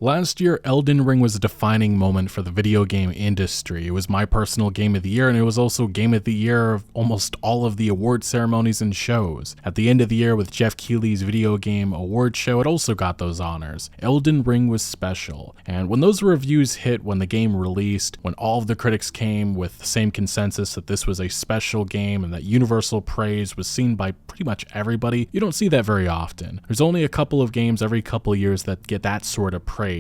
Last year, Elden Ring was a defining moment for the video game industry. It was my personal game of the year, and it was also game of the year of almost all of the award ceremonies and shows. At the end of the year with Jeff Keighley's video game award show, it also got those honors. Elden Ring was special, and when those reviews hit when the game released, when all of the critics came with the same consensus that this was a special game and that universal praise was seen by pretty much everybody, you don't see that very often. There's only a couple of games every couple of years that get that sort of praise.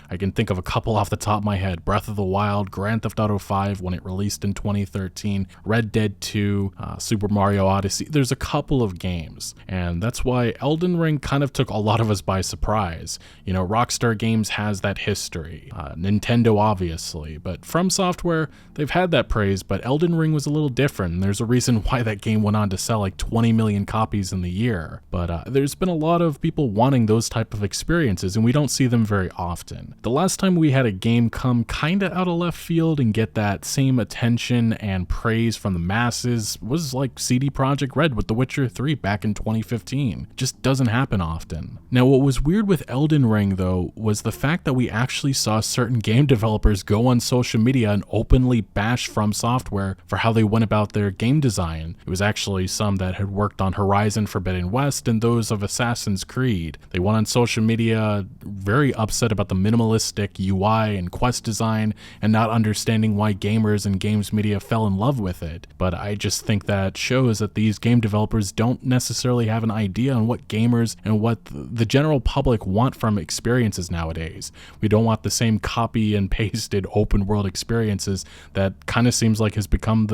I can think of a couple off the top of my head: Breath of the Wild, Grand Theft Auto 5 when it released in 2013, Red Dead 2, Super Mario Odyssey. There's a couple of games, and that's why Elden Ring kind of took a lot of us by surprise. You know, Rockstar Games has that history, Nintendo obviously, but From Software, they've had that praise, but Elden Ring was a little different, and there's a reason why that game went on to sell like 20 million copies in the year. But there's been a lot of people wanting those type of experiences, and we don't see them very often. The last time we had a game come kinda out of left field and get that same attention and praise from the masses was like CD Projekt Red with The Witcher 3 back in 2015. Just doesn't happen often. Now, what was weird with Elden Ring though was the fact that we actually saw certain game developers go on social media and openly bash From Software for how they went about their game design. It was actually some that had worked on Horizon Forbidden West and those of Assassin's Creed. They went on social media very upset about the minimalistic UI and quest design and not understanding why gamers and games media fell in love with it. But I just think that shows that these game developers don't necessarily have an idea on what gamers and what the general public want from experiences nowadays. We don't want the same copy and pasted open world experiences that kind of seems like has become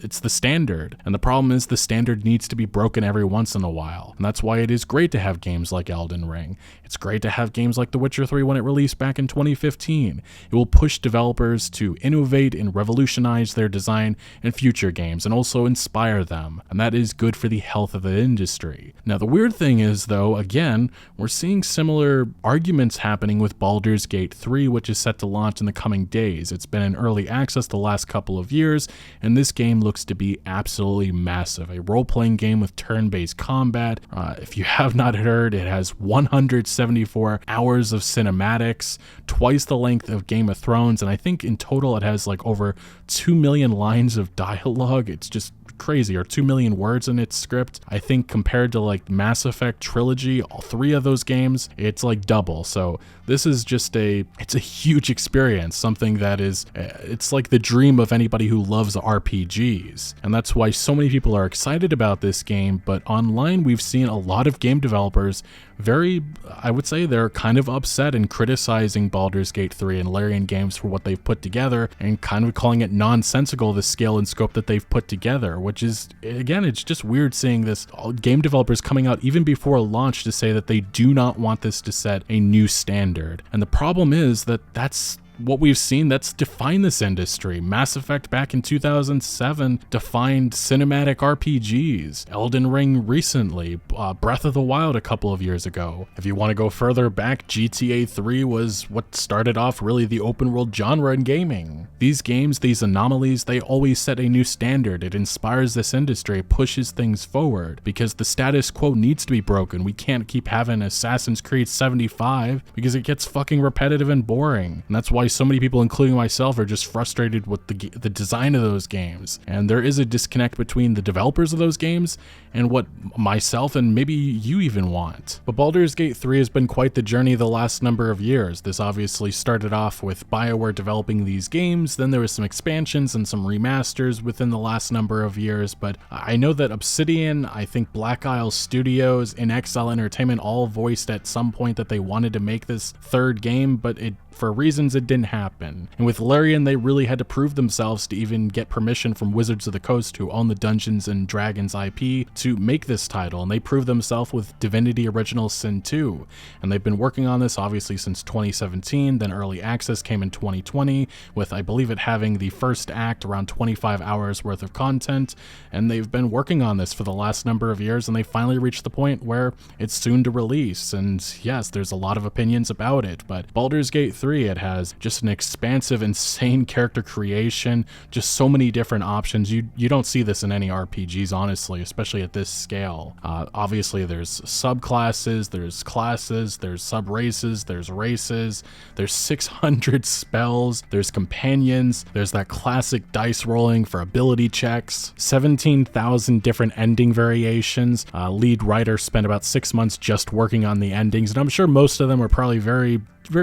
it's the standard. And the problem is the standard needs to be broken every once in a while. And that's why it is great to have games like Elden Ring. It's great to have games like The Witcher 3 when it released back in 2015. It will push developers to innovate and revolutionize their design in future games and also inspire them. And that is good for the health of the industry. Now, the weird thing is though, again, we're seeing similar arguments happening with Baldurs Gate 3, which is set to launch in the coming days. It's been in early access the last couple of years, and this game looks to be absolutely massive. A role-playing game with turn-based combat. If you have not heard, it has 174 hours of cinematics, twice the length of Game of Thrones, and I think in total it has like over 2 million lines of dialogue. It's just crazy, or 2 million words in its script. I think compared to like Mass Effect trilogy, all three of those games, it's like double. So this is just it's a huge experience, something that is, it's like the dream of anybody who loves RPGs. And that's why so many people are excited about this game. But online, we've seen a lot of game developers I would say they're kind of upset and criticizing Baldurs Gate 3 and Larian Games for what they've put together and kind of calling it nonsensical, the scale and scope that they've put together, which is, again, it's just weird seeing this game developers coming out even before launch to say that they do not want this to set a new standard. And the problem is that that's what we've seen that's defined this industry. Mass Effect back in 2007 defined cinematic RPGs. Elden Ring recently, Breath of the Wild a couple of years ago. If you want to go further back, GTA 3 was what started off really the open world genre in gaming. These games, these anomalies, they always set a new standard. It inspires this industry, pushes things forward, because the status quo needs to be broken. We can't keep having Assassin's Creed 75 because it gets fucking repetitive and boring. And that's why so many people, including myself, are just frustrated with the design of those games. And there is a disconnect between the developers of those games and what myself and maybe you even want. But Baldurs Gate 3 has been quite the journey the last number of years. This obviously started off with BioWare developing these games, then there was some expansions and some remasters within the last number of years, but I know that Obsidian, I think Black Isle Studios, and Exile Entertainment all voiced at some point that they wanted to make this third game, but for reasons it didn't happen. And with Larian, they really had to prove themselves to even get permission from Wizards of the Coast, who own the Dungeons and Dragons IP, to make this title, and they proved themselves with Divinity Original Sin 2. And they've been working on this obviously since 2017, then early access came in 2020, with I believe it having the first act around 25 hours worth of content, and they've been working on this for the last number of years, and they finally reached the point where it's soon to release. And yes, there's a lot of opinions about it, but Baldurs Gate 3, it has just just an expansive, insane character creation, just so many different options. You don't see this in any RPGs, honestly, especially at this scale. Obviously, there's subclasses, there's classes, there's sub-races, there's races, there's 600 spells, there's companions, there's that classic dice rolling for ability checks, 17,000 different ending variations. Lead writer spent about 6 months just working on the endings, and I'm sure most of them are probably very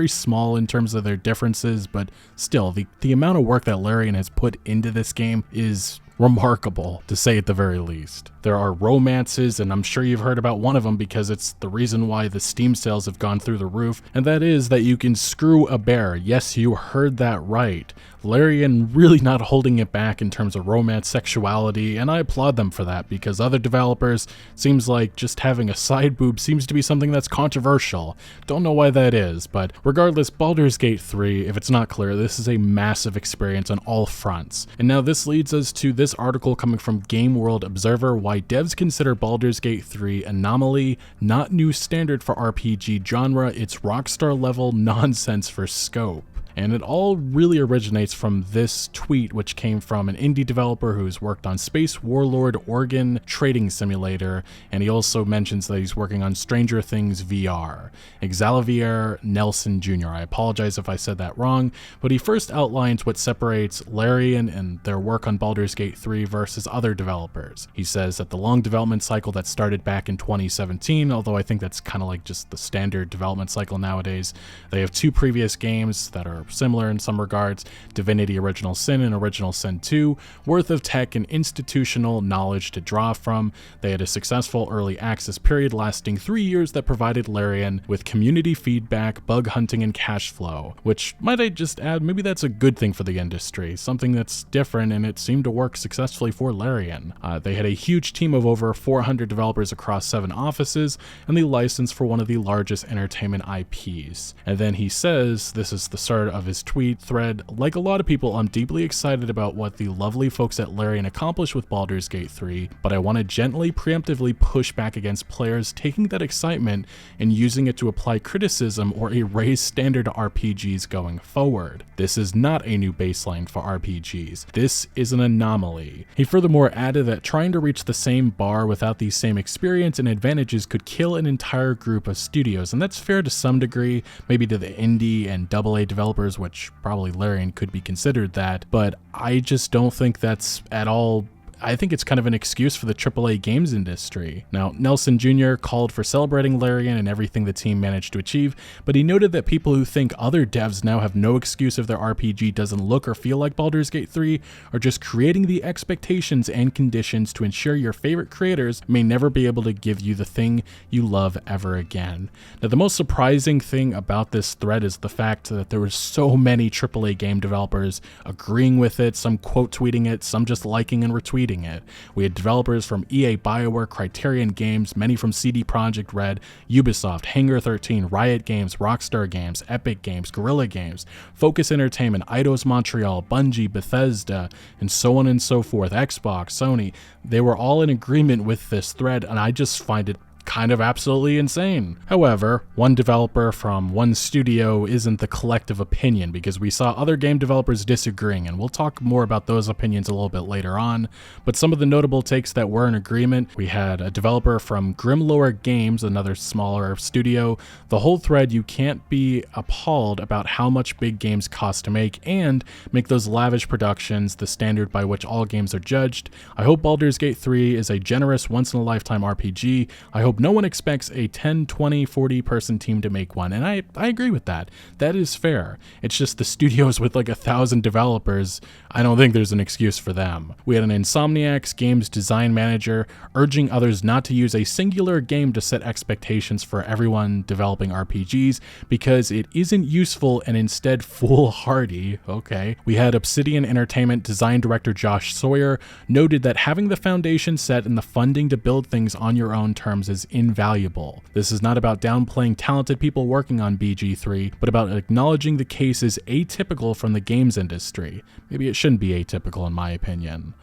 small in terms of their differences, but still, the amount of work that Larion has put into this game is remarkable, to say at the very least. There are romances, and I'm sure you've heard about one of them because it's the reason why the Steam sales have gone through the roof, and that is that you can screw a bear. Yes, you heard that right. Larion really not holding it back in terms of romance, sexuality, and I applaud them for that, because other developers, seems like just having a side boob seems to be something that's controversial. Don't know why that is, but regardless, Baldurs Gate 3, if it's not clear, this is a massive experience on all fronts. And now this leads us to this article coming from Game World Observer, why devs consider Baldurs Gate 3 anomaly, not new standard for RPG genre, it's Rockstar level nonsense for scope. And it all really originates from this tweet, which came from an indie developer who's worked on Space Warlord Organ Trading Simulator, and he also mentions that he's working on Stranger Things VR. Xavier Nelson Jr. I apologize if I said that wrong, but he first outlines what separates Larion and their work on Baldurs Gate 3 versus other developers. He says that the long development cycle that started back in 2017, although I think that's kind of like just the standard development cycle nowadays, they have 2 previous games that are similar in some regards, Divinity Original Sin and Original Sin 2, worth of tech and institutional knowledge to draw from. They had a successful early access period lasting 3 years that provided Larion with community feedback, bug hunting, and cash flow, which, might I just add, maybe that's a good thing for the industry, something that's different, and it seemed to work successfully for Larion. They had a huge team of over 400 developers across 7 offices, and the license for one of the largest entertainment IPs. And then he says, this is the start of his tweet thread, like a lot of people, I'm deeply excited about what the lovely folks at Larion accomplished with Baldurs Gate 3, but I want to gently, preemptively push back against players taking that excitement and using it to apply criticism or erase standard RPGs going forward. This is not a new baseline for RPGs. This is an anomaly. He furthermore added that trying to reach the same bar without the same experience and advantages could kill an entire group of studios, and that's fair to some degree, maybe to the indie and AA developers, which probably Larion could be considered that, but I just don't think that's at all. I think it's kind of an excuse for the AAA games industry. Now, Nelson Jr. called for celebrating Larion and everything the team managed to achieve, but he noted that people who think other devs now have no excuse if their RPG doesn't look or feel like Baldurs Gate 3 are just creating the expectations and conditions to ensure your favorite creators may never be able to give you the thing you love ever again. Now, the most surprising thing about this thread is the fact that there were so many AAA game developers agreeing with it, some quote tweeting it, some just liking and retweeting it. We had developers from EA, BioWare, Criterion Games, many from CD Projekt Red, Ubisoft, Hangar 13, Riot Games, Rockstar Games, Epic Games, Guerrilla Games, Focus Entertainment, Eidos Montreal, Bungie, Bethesda, and so on and so forth, Xbox, Sony. They were all in agreement with this thread, and I just find it kind of absolutely insane. However, one developer from one studio isn't the collective opinion, because we saw other game developers disagreeing, and we'll talk more about those opinions a little bit later on. But some of the notable takes that were in agreement, we had a developer from Grimlore Games, another smaller studio. The whole thread, you can't be appalled about how much big games cost to make and make those lavish productions the standard by which all games are judged. I hope Baldurs Gate 3 is a generous once-in-a-lifetime RPG. I hope no one expects a 10, 20, 40 person team to make one, and I agree with that. That is fair. It's just the studios with like 1,000 developers, I don't think there's an excuse for them. We had an Insomniac's games design manager urging others not to use a singular game to set expectations for everyone developing RPGs because it isn't useful and instead foolhardy. Okay. We had Obsidian Entertainment design director Josh Sawyer noted that having the foundation set and the funding to build things on your own terms is invaluable. This is not about downplaying talented people working on BG3, but about acknowledging the case is atypical from the games industry. Maybe it shouldn't be atypical in my opinion.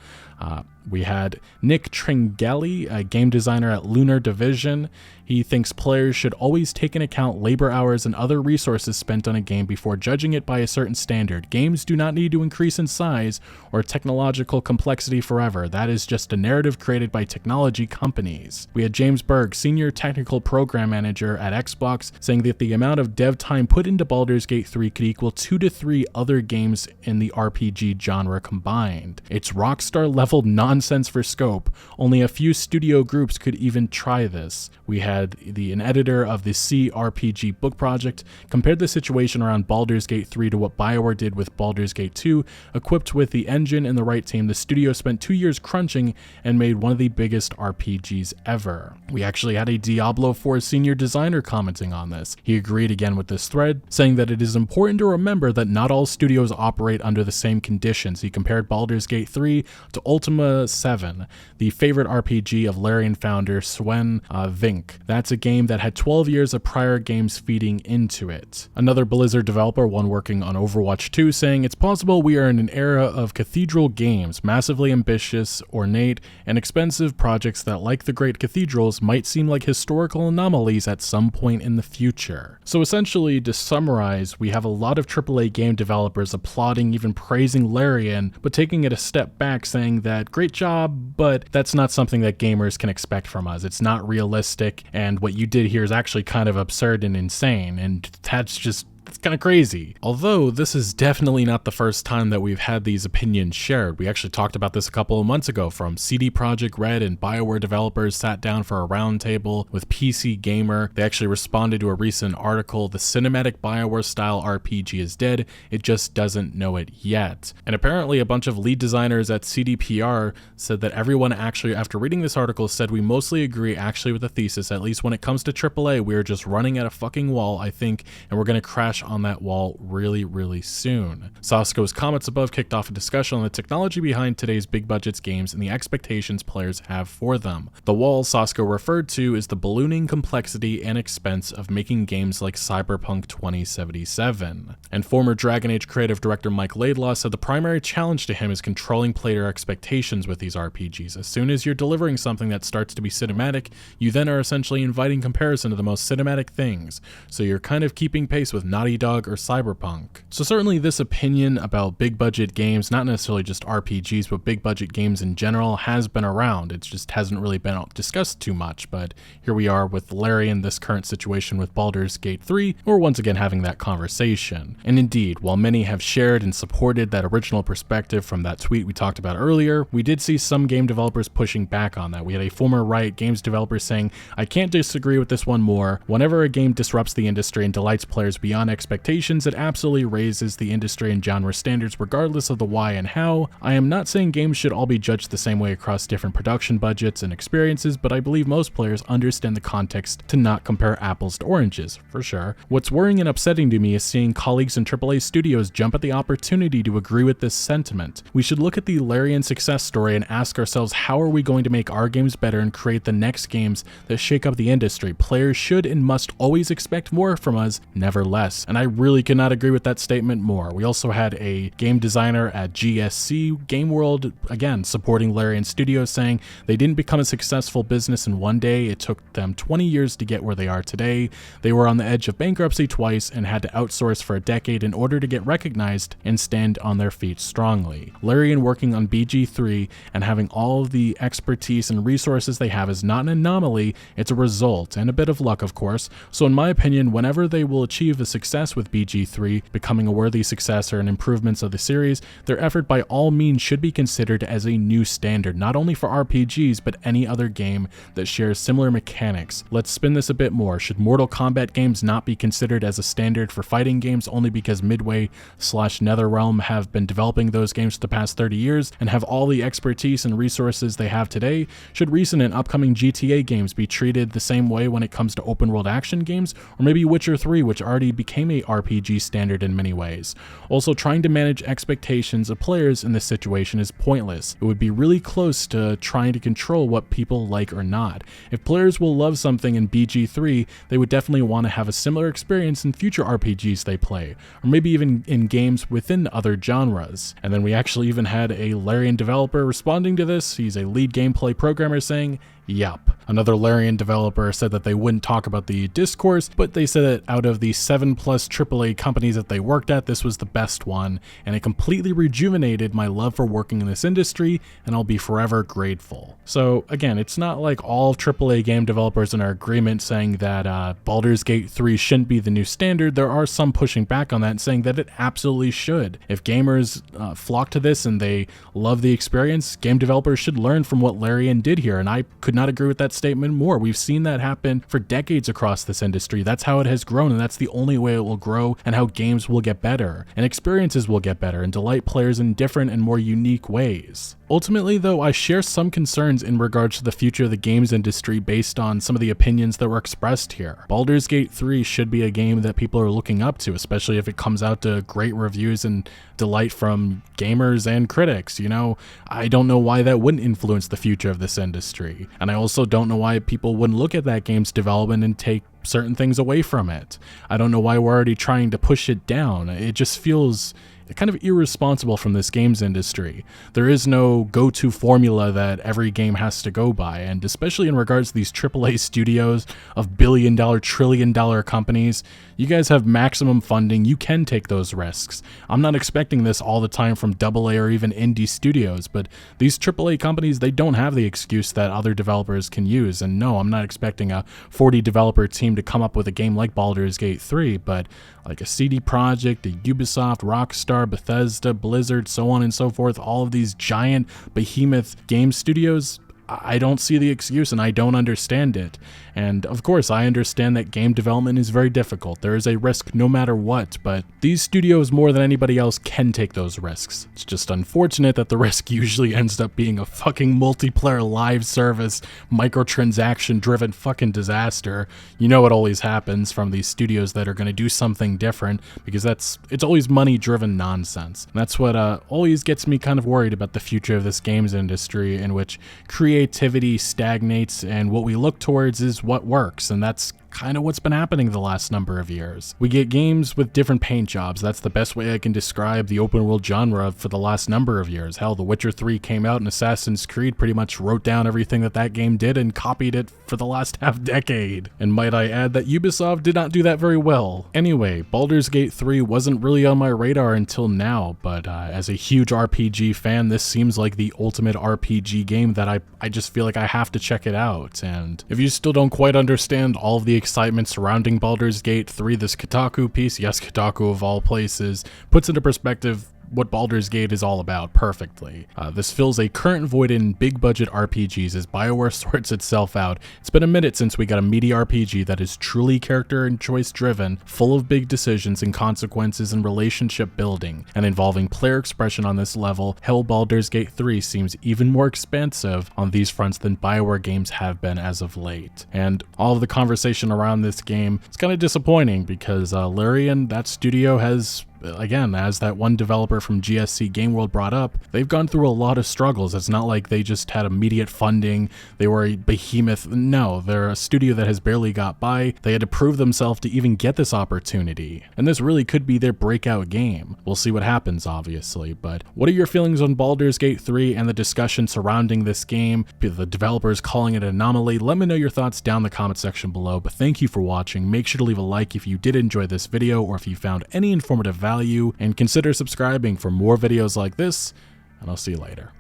We had Nick Tringelli, a game designer at Lunar Division. He thinks players should always take into account labor hours and other resources spent on a game before judging it by a certain standard. Games do not need to increase in size or technological complexity forever. That is just a narrative created by technology companies. We had James Berg, senior technical program manager at Xbox, saying that the amount of dev time put into Baldur's Gate 3 could equal 2 to 3 other games in the RPG genre combined. It's Rockstar level nonsense for scope. Only a few studio groups could even try this. We had an editor of the CRPG book project compared the situation around Baldur's Gate 3 to what BioWare did with Baldur's Gate 2. Equipped with the engine and the right team, the studio spent 2 years crunching and made one of the biggest RPGs ever. We actually had a Diablo 4 senior designer commenting on this. He agreed again with this thread, saying that it is important to remember that not all studios operate under the same conditions. He compared Baldur's Gate 3 to Ultima 7, the favorite RPG of Larian founder Sven Vink. That's a game that had 12 years of prior games feeding into it. Another Blizzard developer, one working on Overwatch 2, saying it's possible we are in an era of cathedral games, massively ambitious, ornate, and expensive projects that, like the great cathedrals, might seem like historical anomalies at some point in the future. So essentially, to summarize, we have a lot of AAA game developers applauding, even praising Larian, but taking it a step back saying that great job, but that's not something that gamers can expect from us. It's not realistic, and what you did here is actually kind of absurd and insane, and that's just it's kind of crazy. Although this is definitely not the first time that we've had these opinions shared. We actually talked about this a couple of months ago from CD Projekt Red, and BioWare developers sat down for a roundtable with PC Gamer. They actually responded to a recent article, "The cinematic BioWare style RPG is dead, it just doesn't know it yet." And apparently a bunch of lead designers at CDPR said that everyone actually, after reading this article, said we mostly agree actually with the thesis. At least when it comes to AAA, we're just running at a fucking wall, I think, and we're going to crash on that wall really soon. Sasko's comments above kicked off a discussion on the technology behind today's big budget games and the expectations players have for them. The wall Sasko referred to is the ballooning complexity and expense of making games like Cyberpunk 2077. And former Dragon Age creative director Mike Laidlaw said the primary challenge to him is controlling player expectations with these RPGs. As soon as you're delivering something that starts to be cinematic, you then are essentially inviting comparison to the most cinematic things, so you're kind of keeping pace with Naughty Dog or Cyberpunk. So certainly this opinion about big budget games, not necessarily just RPGs, but big budget games in general, has been around. It just hasn't really been discussed too much, but here we are with Larian, this current situation with Baldur's Gate 3, we're once again having that conversation. And indeed, while many have shared and supported that original perspective from that tweet we talked about earlier, we did see some game developers pushing back on that. We had a former Riot Games developer saying, "I can't disagree with this one more. Whenever a game disrupts the industry and delights players beyond expectations, it absolutely raises the industry and genre standards regardless of the why and how. I am not saying games should all be judged the same way across different production budgets and experiences, but I believe most players understand the context to not compare apples to oranges, for sure. What's worrying and upsetting to me is seeing colleagues in AAA studios jump at the opportunity to agree with this sentiment. We should look at the Larian success story and ask ourselves, how are we going to make our games better and create the next games that shake up the industry? Players should and must always expect more from us, never less." And I really cannot agree with that statement more. We also had a game designer at GSC Game World, again, supporting Larian Studios, saying they didn't become a successful business in one day. It took them 20 years to get where they are today. They were on the edge of bankruptcy twice and had to outsource for a decade in order to get recognized and stand on their feet strongly. Larian working on BG3 and having all of the expertise and resources they have is not an anomaly, it's a result, and a bit of luck, of course. So in my opinion, whenever they will achieve a success with BG3, becoming a worthy successor and improvements of the series, their effort by all means should be considered as a new standard, not only for RPGs, but any other game that shares similar mechanics. Let's spin this a bit more. Should Mortal Kombat games not be considered as a standard for fighting games only because Midway/NetherRealm have been developing those games for the past 30 years and have all the expertise and resources they have today? Should recent and upcoming GTA games be treated the same way when it comes to open world action games? Or maybe Witcher 3, which already became became a RPG standard in many ways. Also, trying to manage expectations of players in this situation is pointless. It would be really close to trying to control what people like or not. If players will love something in BG3, they would definitely want to have a similar experience in future RPGs they play, or maybe even in games within other genres. And then we actually even had a Larion developer responding to this. He's a lead gameplay programmer saying, "Yup." Another Larian developer said that they wouldn't talk about the discourse, but they said that out of the 7+ AAA companies that they worked at, this was the best one, and it completely rejuvenated my love for working in this industry, and I'll be forever grateful. So again, it's not like all AAA game developers are in agreement saying that Baldurs Gate 3 shouldn't be the new standard. There are some pushing back on that and saying that it absolutely should. If gamers flock to this and they love the experience, game developers should learn from what Larian did here, and I could not agree with that statement more. We've seen that happen for decades across this industry. That's how it has grown, and that's the only way it will grow, and how games will get better, and experiences will get better, and delight players in different and more unique ways. Ultimately, though, I share some concerns in regards to the future of the games industry based on some of the opinions that were expressed here. Baldurs Gate 3 should be a game that people are looking up to, especially if it comes out to great reviews and delight from gamers and critics. You know, I don't know why that wouldn't influence the future of this industry. And I also don't know why people wouldn't look at that game's development and take certain things away from it. I don't know why we're already trying to push it down. It just feels kind of irresponsible from this games industry. There is no go-to formula that every game has to go by, and especially in regards to these AAA studios of billion-dollar, trillion-dollar companies, you guys have maximum funding. You can take those risks. I'm not expecting this all the time from AA or even indie studios, but these AAA companies, they don't have the excuse that other developers can use. And no, I'm not expecting a 40 developer team to come up with a game like Baldurs Gate 3, but like a CD Projekt, a Ubisoft, Rockstar, Bethesda, Blizzard, so on and so forth, all of these giant behemoth game studios, I don't see the excuse and I don't understand it. And of course, I understand that game development is very difficult. There is a risk no matter what, but these studios more than anybody else can take those risks. It's just unfortunate that the risk usually ends up being a fucking multiplayer live service, microtransaction driven fucking disaster. You know what always happens from these studios that are going to do something different, because it's always money driven nonsense. And that's what always gets me kind of worried about the future of this games industry, in which creativity stagnates and what we look towards is what works, and that's kind of what's been happening the last number of years. We get games with different paint jobs. That's the best way I can describe the open world genre for the last number of years. Hell, The Witcher 3 came out and Assassin's Creed pretty much wrote down everything that game did and copied it for the last half decade. And might I add that Ubisoft did not do that very well. Anyway, Baldurs Gate 3 wasn't really on my radar until now, but as a huge RPG fan, this seems like the ultimate RPG game that I just feel like I have to check it out. And if you still don't quite understand all of the excitement surrounding Baldurs Gate 3, this Kotaku piece, yes, Kotaku of all places, puts into perspective what Baldurs Gate is all about perfectly. This fills a current void in big budget RPGs as BioWare sorts itself out. It's been a minute since we got a meaty RPG that is truly character and choice driven, full of big decisions and consequences and relationship building, and involving player expression on this level. Hell, Baldurs Gate 3 seems even more expansive on these fronts than BioWare games have been as of late. And all of the conversation around this game is kind of disappointing because Larian, that studio, has, again, as that one developer from GSC Game World brought up, they've gone through a lot of struggles. It's not like they just had immediate funding, they were a behemoth. No, they're a studio that has barely got by. They had to prove themselves to even get this opportunity, and this really could be their breakout game. We'll see what happens, obviously, but what are your feelings on Baldurs Gate 3 and the discussion surrounding this game, the developers calling it an anomaly? Let me know your thoughts down in the comment section below, but thank you for watching. Make sure to leave a like if you did enjoy this video or if you found any informative value, and consider subscribing for more videos like this, and I'll see you later.